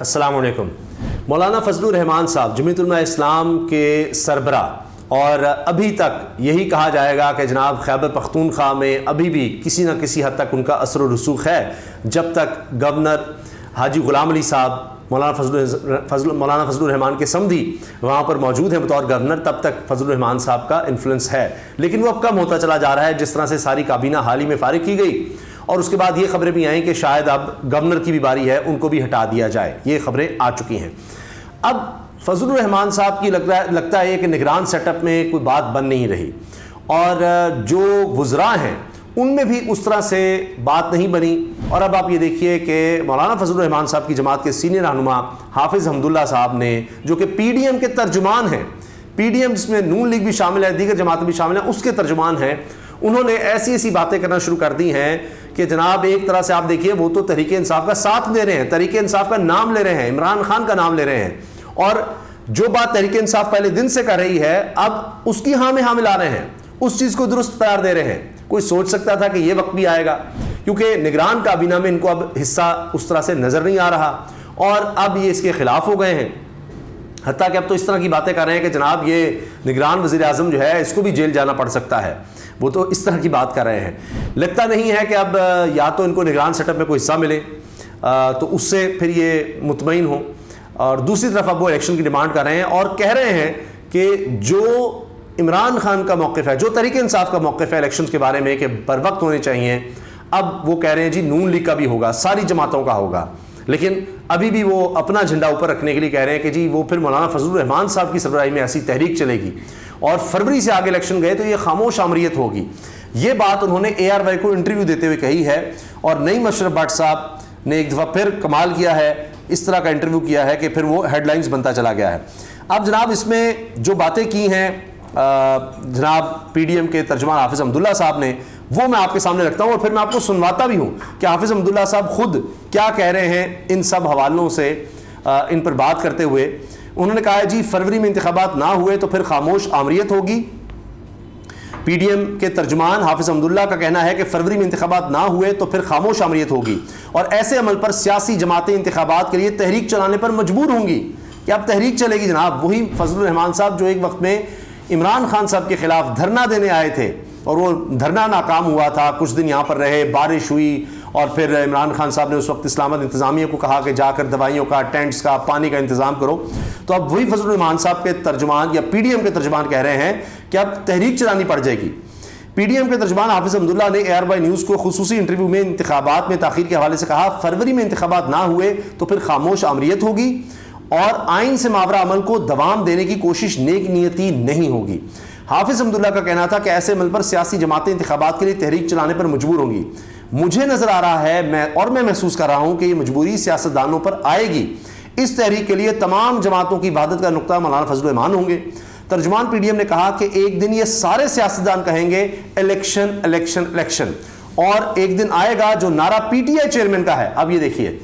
अस्सलाम वालेकुम। मौलाना फजलुर रहमान साहब जमीयत उलमा इस्लाम के सरबराह, और अभी तक यही कहा जाएगा कि जनाब खैबर पख्तूनख्वा में अभी भी किसी न किसी हद तक उनका असर व रसूख है। जब तक गवर्नर हाजी गुलाम अली साहब मौलाना फजलुर रहमान के समधी वहाँ पर मौजूद हैं बतौर गवर्नर, तब तक फजलुर रहमान साहब का इन्फ्लुएंस है, लेकिन वो अब कम होता चला जा रहा है। जिस तरह से सारी काबीना हाल ही में फारिग की गई और उसके बाद ये खबरें भी आई कि शायद अब गवर्नर की भी बारी है, उनको भी हटा दिया जाए, ये खबरें आ चुकी हैं। अब फजलुर रहमान साहब की लगता है कि निगरान सेटअप में कोई बात बन नहीं रही, और जो वुज़रा हैं उनमें भी उस तरह से बात नहीं बनी। और अब आप ये देखिए कि मौलाना फजलुर रहमान साहब की जमात के सीनियर रहनुमा हाफिज़ हमदुल्ला साहब ने, जो कि PDM के तर्जुमान हैं, PDM जिसमें नून लीग भी शामिल है, दीगर जमातें भी शामिल हैं, उसके तर्जुमान हैं, उन्होंने ऐसी ऐसी बातें करना शुरू कर दी हैं कि जनाब एक तरह से आप देखिए वो तो तहरीक इंसाफ का साथ दे रहे हैं, तहरीक इंसाफ का नाम ले रहे हैं, इमरान खान का नाम ले रहे हैं, और जो बात तहरीक इंसाफ पहले दिन से कर रही है अब उसकी हाँ में हाँ मिला रहे हैं, उस चीज़ को दुरुस्त करार दे रहे हैं। कोई सोच सकता था कि ये वक्त भी आएगा, क्योंकि निगरान काबीना में इनको अब हिस्सा उस तरह से नज़र नहीं आ रहा, और अब ये इसके खिलाफ हो गए हैं। हत्ता कि अब तो इस तरह की बातें कर रहे हैं कि जनाब ये निगरान वज़ीर आज़म जो है इसको भी जेल जाना पड़ सकता है, वो तो इस तरह की बात कर रहे हैं। लगता नहीं है कि अब या तो इनको निगरान सेटअप में कोई हिस्सा मिले तो उससे फिर ये मुतमईन हो, और दूसरी तरफ अब वो इलेक्शन की डिमांड कर रहे हैं और कह रहे हैं कि जो इमरान खान का मौक़िफ़ है, जो तहरीक इंसाफ का मौक़िफ़ है इलेक्शन के बारे में कि बर वक्त होने चाहिए, अब वो कह रहे हैं जी नून लीग का भी होगा, सारी जमातों का होगा, लेकिन अभी भी वो अपना झंडा ऊपर रखने के लिए कह रहे हैं कि जी वो फिर मौलाना फजलुर रहमान साहब की सरबराही में ऐसी तहरीक चलेगी और फरवरी से आगे इलेक्शन गए तो ये खामोश आमरीत होगी। ये बात उन्होंने ARY को इंटरव्यू देते हुए कही है, और नईम अशरफ भट्ट साहब ने एक दफ़ा फिर कमाल किया है, इस तरह का इंटरव्यू किया है कि फिर वो हेडलाइंस बनता चला गया है। अब जनाब इसमें जो बातें की हैं जनाब PDM के तर्जुमान हाफिज़ हमदुल्ला साहब ने, वो मैं आपके सामने रखता हूँ और फिर मैं आपको सुनवाता भी हूँ कि हाफिज़ हमदुल्ला साहब खुद क्या कह रहे हैं इन सब हवालों से इन पर बात करते हुए। उन्होंने कहा है जी फरवरी में इंतखाबात ना हुए तो फिर खामोश आमरीत होगी। PDM के तर्जुमान हाफिज़ हमदुल्ला का कहना है कि फरवरी में इंतखाबात ना हुए तो फिर खामोश आमरीत होगी, और ऐसे अमल पर सियासी जमातें इंतखाबात के लिए तहरीक चलाने पर मजबूर होंगी। कि अब तहरीक चलेगी जनाब, वही फजलुर रहमान साहब जो एक वक्त में इमरान खान साहब के खिलाफ धरना देने आए थे और वो धरना नाकाम हुआ था, कुछ दिन यहाँ पर रहे, बारिश हुई, और फिर इमरान खान साहब ने उस वक्त इस्लामाबाद इंतज़ामिया को कहा कि जाकर दवाइयों का, टेंट्स का, पानी का इंतज़ाम करो। तो अब वही फजलुर रहमान साहब के तर्जुमान या PDM के तर्जुमान कह रहे हैं कि अब तहरीक चलानी पड़ जाएगी। PDM के तर्जुमान हाफिज़ हमदुल्ला ने ARY न्यूज़ को खुसूसी इंटरव्यू में इंतखाबात में ताख़ीर के हवाले से कहा, फरवरी में इंतखाबात ना हुए तो फिर खामोश आमरीत होगी और आइन से मावरा अमल को दवाम देने की कोशिश नेक नियती नहीं होगी। हाफिज़ हमदुल्ला का कहना था कि ऐसे अमल पर सियासी जमातें इंतखाबात के लिए तहरीक चलाने पर मजबूर होंगी। मुझे नज़र आ रहा है, मैं महसूस कर रहा हूँ कि ये मजबूरी सियासतदानों पर आएगी। इस तहरीक के लिए तमाम जमातों की इबादत का नुक्ता मौलाना फजलुर रहमान होंगे। तर्जुमान PDM ने कहा कि एक दिन ये सारे सियासतदान कहेंगे इलेक्शन इलेक्शन इलेक्शन, और एक दिन आएगा जो नारा PTI चेयरमैन का है। अब ये देखिए,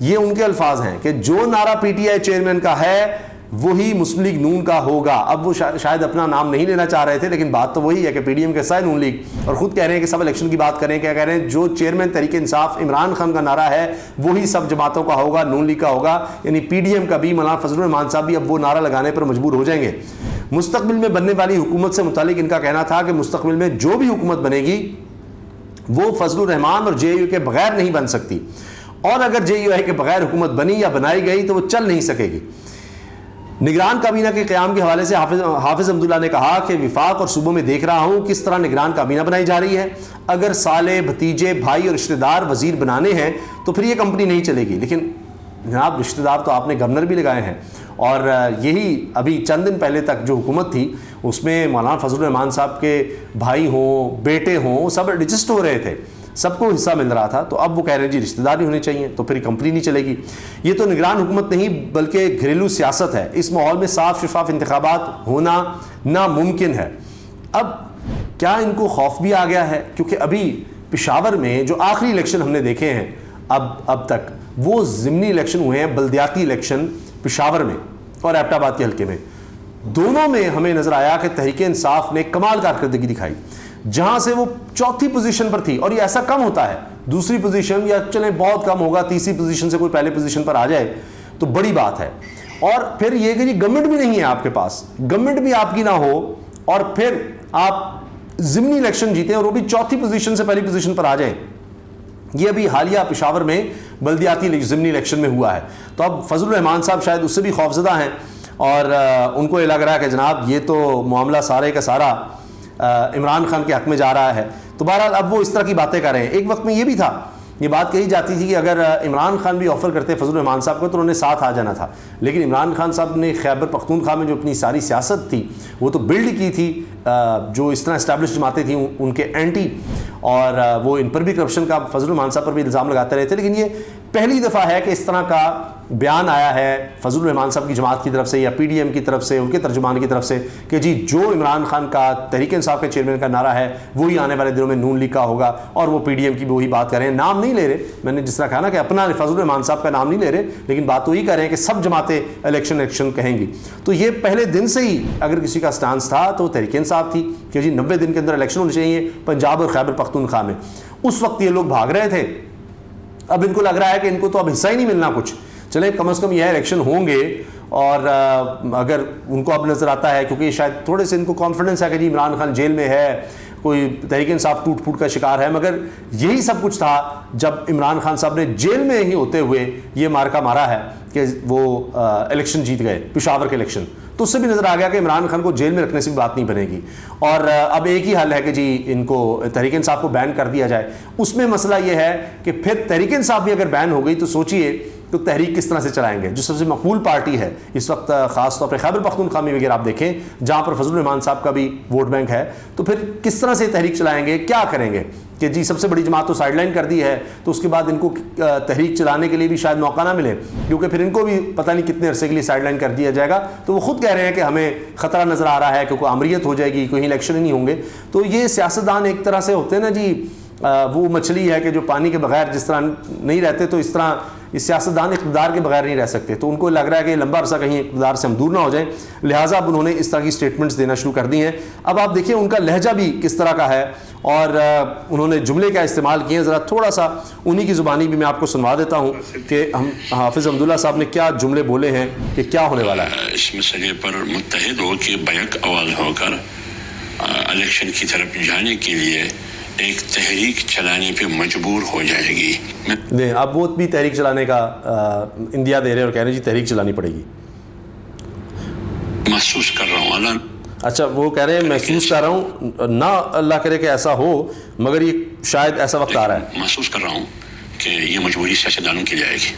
ये उनके अल्फाज हैं कि जो नारा PTI चेयरमैन का है वही मुस्लिम लीग नून का होगा। अब वो शायद अपना नाम नहीं लेना चाह रहे थे, लेकिन बात तो वही है कि PDM के साथ नून लीग, और खुद कह रहे हैं कि सब इलेक्शन की बात करें। क्या कह रहे हैं, जो चेयरमैन तहरीक इंसाफ इमरान खान का नारा है वही सब जमातों का होगा, नून लीग का होगा। यानी PDM का भी, मौलाना फजलुर रहमान साहब भी अब वो नारा लगाने पर मजबूर हो जाएंगे। मुस्तकबिल में बनने वाली हुकूमत से मुतालिक इनका कहना था कि मुस्तकबिल में जो भी हुकूमत बनेगी वो फजलुर रहमान और JUI के बगैर नहीं बन सकती, और अगर JUI के बगैर हुकूमत बनी या बनाई गई तो वो चल नहीं सकेगी। निगरान काबीना के क़याम के हवाले से हाफिज़ हमदुल्ला ने कहा कि विफाक और सूबों में देख रहा हूँ किस तरह निगरान काबीना बनाई जा रही है। अगर साले, भतीजे, भाई और रिश्तेदार वज़ीर बनाने हैं तो फिर ये कंपनी नहीं चलेगी। लेकिन जनाब रिश्तेदार तो आपने गवर्नर भी लगाए हैं, और यही अभी चंद दिन पहले तक जो हुकूमत थी उसमें मौलाना फजलुर रहमान साहब के भाई हों, बेटे हों, सब एडजस्ट हो रहे थे, सबको हिस्सा मिल रहा था। तो अब वो कह रहे हैं जी रिश्तेदार नहीं होने चाहिए तो फिर कंपनी नहीं चलेगी। ये तो निगरान हुकूमत नहीं बल्कि घरेलू सियासत है। इस माहौल में साफ शफाफ इंतखाबात होना नामुमकिन है। अब क्या इनको खौफ भी आ गया है, क्योंकि अभी पेशावर में जो आखिरी इलेक्शन हमने देखे हैं अब तक, वो ज़िमनी इलेक्शन हुए हैं, बल्दियाती इलेक्शन पेशावर में और एबटाबाद के हल्के में। दोनों में हमें नज़र आया कि तहरीक इंसाफ ने कमाल कारकर्दगी दिखाई। जहां से वो चौथी पोजीशन पर थी, और ये ऐसा कम होता है, दूसरी पोजीशन या चलें बहुत कम होगा, तीसरी पोजीशन से कोई पहले पोजीशन पर आ जाए तो बड़ी बात है। और फिर ये कि जी गवर्नमेंट भी नहीं है आपके पास, गवर्नमेंट भी आपकी ना हो और फिर आप ज़िमनी इलेक्शन जीते और वो भी चौथी पोजीशन से पहली पोजीशन पर आ जाए। ये अभी हालिया पेशावर में बल्दियाती ज़िमनी इलेक्शन में हुआ है। तो अब फजलुर रहमान साहब शायद उससे भी खौफजदा हैं और उनको ये लग रहा है कि जनाब ये तो मामला सारे का सारा इमरान खान के हक़ में जा रहा है। तो बहरहाल अब वो इस तरह की बातें कर रहे हैं। एक वक्त में ये भी था, ये बात कही जाती थी कि अगर इमरान खान भी ऑफ़र करते फजलुर रहमान साहब को तो उन्होंने साथ आ जाना था, लेकिन इमरान खान साहब ने खैबर पख्तूनख्वा में जो अपनी सारी सियासत थी वो तो बिल्ड की थी, जो इस तरह इस्टेब्लिश जमातें थी उनके एंटी, और वो इन पर भी करप्शन का फजलुर रहमान साहब पर भी इल्ज़ाम लगाते रहे थे। लेकिन ये पहली दफ़ा है कि इस तरह का बयान आया है फजलुर रहमान साहब की जमात की तरफ से या PDM की तरफ से, उनके तर्जुमान की तरफ से, कि जी जो इमरान खान का तहरीक इंसाफ के चेयरमैन का नारा है वही आने वाले दिनों में नून लीग का होगा, और वो PDM की भी वही बात कर रहे हैं। नाम नहीं ले रहे, मैंने जिस तरह कहा ना कि अपना फजलुर रहमान साहब का नाम नहीं ले रहे, लेकिन बात तो यही कर रहे हैं कि सब जमातें इलेक्शन कहेंगी। तो ये पहले दिन से ही अगर किसी का स्टांस था तो तहरीक इंसाफ थी कि जी 90 दिन के अंदर इलेक्शन होने चाहिए पंजाब और खैबर पख्तूनख्वा में। उस वक्त ये लोग भाग रहे थे, अब इनको लग रहा है कि इनको तो अब हिस्सा ही नहीं मिलना कुछ। चले कम से कम यह इलेक्शन होंगे, और अगर उनको अब नज़र आता है, क्योंकि शायद थोड़े से इनको कॉन्फिडेंस है कि जी इमरान खान जेल में है, कोई तहरीक इंसाफ टूट फूट का शिकार है, मगर यही सब कुछ था जब इमरान खान साहब ने जेल में ही होते हुए ये मार्का मारा है कि वो इलेक्शन जीत गए, पेशावर के इलेक्शन। तो उससे भी नज़र आ गया कि इमरान खान को जेल में रखने से भी बात नहीं बनेगी, और अब एक ही हल है कि जी इनको तहरीक इंसाफ को बैन कर दिया जाए। उसमें मसला ये है कि फिर तहरीक इंसाफ भी अगर बैन हो गई तो सोचिए तो तहरीक किस तरह से चलाएंगे, जो सबसे मकबूल पार्टी है इस वक्त, ख़ास तौर पर खैबर पख्तूनख्वा में अगर आप देखें जहाँ पर फजलुर रहमान साहब का भी वोट बैंक है, तो फिर किस तरह से तहरीक चलाएंगे, क्या करेंगे कि जी सबसे बड़ी जमात तो साइडलाइन कर दी है, तो उसके बाद इनको तहरीक चलाने के लिए भी शायद मौका ना मिले, क्योंकि फिर इनको भी पता नहीं कितने अरसे के लिए साइडलाइन कर दिया जाएगा। तो वो खुद कह रहे हैं कि हमें ख़तरा नज़र आ रहा है कि कोई आमरीत हो जाएगी, कोई इलेक्शन ही नहीं होंगे। तो ये सियासतदान एक तरह से होते हैं ना जी, वो मछली है कि जो पानी के बगैर जिस तरह नहीं रहते, तो इस तरह इस सियासतदान इक़्तिदार के बगैर नहीं रह सकते। तो उनको लग रहा है कि लंबा अरसा कहीं इक़्तिदार से हम दूर ना हो जाएं, लिहाजा अब उन्होंने इस तरह की स्टेटमेंट्स देना शुरू कर दी हैं। अब आप देखिए उनका लहजा भी किस तरह का है, और उन्होंने जुमले क्या इस्तेमाल किए हैं, ज़रा थोड़ा सा उन्हीं की ज़ुबानी भी मैं आपको सुनवा देता हूँ कि हम हाफिज़ अब्दुल्ला साहब ने क्या जुमले बोले हैं कि क्या होने वाला है। इस मसले पर मुत्तहिद हो के बैक आवाज़ होकर इलेक्शन की तरफ जाने के लिए एक तहरीक चलाने पे मजबूर हो जाएगी। नहीं, अब वो भी तहरीक चलाने का इंदिया दे रहे और कह रहे जी तहरीक चलानी पड़ेगी। महसूस कर रहा हूँ अल्लाह, अच्छा वो कह रहे हैं महसूस कर रहा हूँ, ना अल्लाह करे कि ऐसा हो, मगर ये शायद ऐसा वक्त आ रहा है। महसूस कर रहा हूँ कि ये मजबूरी सियासतदानों की जाएगी।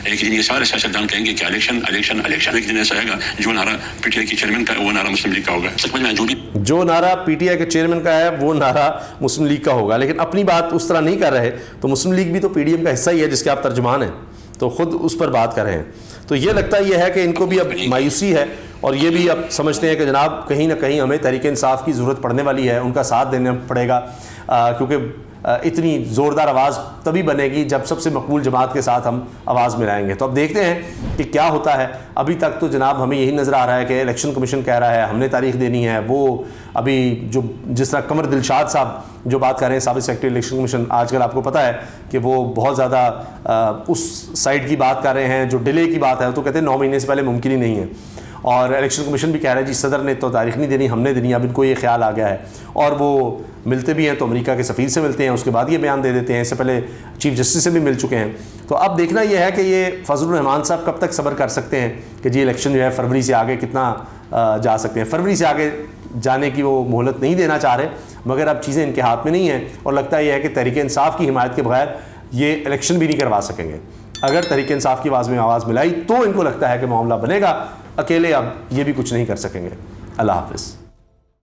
एक दिन ये सारे सियासतदान कहेंगे कि इलेक्शन इलेक्शन इलेक्शन, एक दिन ऐसा आएगा जो नारा PTI के चेयरमैन का है वो नारा मुस्लिम लीग का होगा। समझ में, जो नारा PTI के चेयरमैन का है वो नारा मुस्लिम लीग का होगा, लेकिन अपनी बात उस तरह नहीं कर रहे। तो मुस्लिम लीग भी तो PDM का हिस्सा ही है जिसके आप तर्जुमान हैं, तो खुद उस पर बात कर रहे हैं। तो ये लगता ये है कि इनको भी अब मायूसी है, और ये भी अब समझते हैं कि जनाब कहीं ना कहीं हमें तहरीक इंसाफ की ज़रूरत पड़ने वाली है, उनका साथ देना पड़ेगा, क्योंकि इतनी ज़ोरदार आवाज़ तभी बनेगी जब सबसे मकबूल जमात के साथ हम आवाज़ मिलाएंगे। तो अब देखते हैं कि क्या होता है। अभी तक तो जनाब हमें यही नज़र आ रहा है कि इलेक्शन कमीशन कह रहा है हमने तारीख देनी है, वो अभी जो जिस तरह कमर दिलशाद साहब जो बात कर रहे हैं, साबिक़ सेक्रेटरी इलेक्शन कमीशन, आजकल आपको पता है कि वो बहुत ज़्यादा उस साइड की बात कर रहे हैं जो डिले की बात है, तो कहते हैं 9 महीने से पहले मुमकिन ही नहीं है। और इलेक्शन कमीशन भी कह रहा है जी सदर ने तो तारीख नहीं देनी, हमने देनी। अब इनको ये ख्याल आ गया है, और वो मिलते भी हैं तो अमेरिका के सफ़ीर से मिलते हैं, उसके बाद ये बयान दे देते हैं। इससे पहले चीफ जस्टिस से भी मिल चुके हैं। तो अब देखना यह है कि ये फजलुर रहमान साहब कब तक सब्र कर सकते हैं कि जी इलेक्शन जो है फरवरी से आगे कितना जा सकते हैं। फरवरी से आगे जाने की वो मोहलत नहीं देना चाह रहे, मगर अब चीज़ें इनके हाथ में नहीं हैं, और लगता यह है कि तहरीक इंसाफ की हिमायत के बगैर ये इलेक्शन भी नहीं करवा सकेंगे। अगर तहरीक इंसाफ की आवाज़ में आवाज़ मिलाई तो इनको लगता है कि मामला बनेगा, अकेले अब ये भी कुछ नहीं कर सकेंगे। अल्लाह हाफ़िज़।